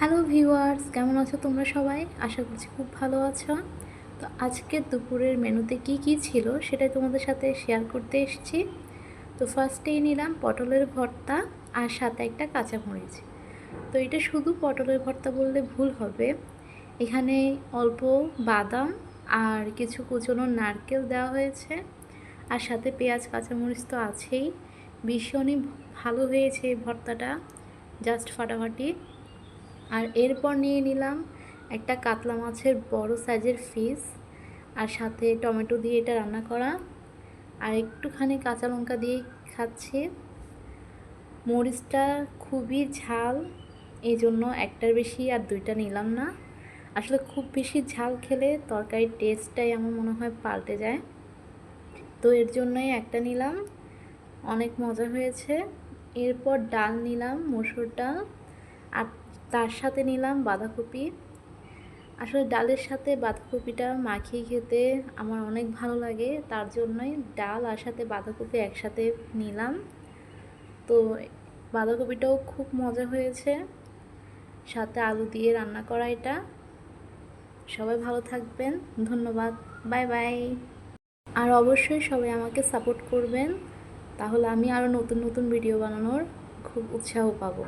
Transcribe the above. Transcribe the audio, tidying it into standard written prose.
Hello viewers, কেমন আছো তোমরা সবাই? আশা করছি খুব ভালো আছো। তো আজকের দুপুরের মেনুতে কি কি ছিল সেটাই তোমাদের সাথে শেয়ার করতে এসেছি। তো ফার্স্টেই নিলাম পটলের ভর্তা আর সাথে একটা কাঁচামরিচ। তো এটা শুধু পটলের ভর্তা বললে ভুল হবে। এখানে অল্প বাদাম আর কিছু কুচনো নারকেল দেওয়া হয়েছে, আর সাথে পেঁয়াজ কাঁচামরিচ তো আছেই। ভীষণই ভালো হয়েছে এই ভর্তাটা, জাস্ট ফাটাফাটি। আর এরপর নিয়ে নিলাম একটা কাতলা মাছের বড় সাইজের পিস, আর সাথে টমেটো দিয়ে এটা রান্না করা, আর একটুখানি কাঁচা লঙ্কা দিয়ে খাচ্ছি। মরিচটা খুবই ঝাল, এই জন্য একটার বেশি আর দুইটা নিলাম না। আসলে খুব বেশি ঝাল খেলে তরকারির টেস্টটাই আমার মনে হয় পাল্টে যায়, তো এর জন্যই একটা নিলাম। অনেক মজা হয়েছে। এরপর ডাল নিলাম, মসুর ডাল, আর তার সাথে নিলাম বাঁধাকপি। আসলে ডালের সাথে বাঁধাকপিটা মাখিয়ে খেতে আমার অনেক ভালো লাগে, তার জন্যই ডাল আর সাথে বাঁধাকপি একসাথে নিলাম। তো বাঁধাকপিটাও খুব মজা হয়েছে, সাথে আলু দিয়ে রান্না করা এটা। সবাই ভালো থাকবেন, ধন্যবাদ, বাই বাই। আর অবশ্যই সবাই আমাকে সাপোর্ট করবেন, তাহলে আমি আরও নতুন নতুন ভিডিও বানানোর খুব উৎসাহ পাবো।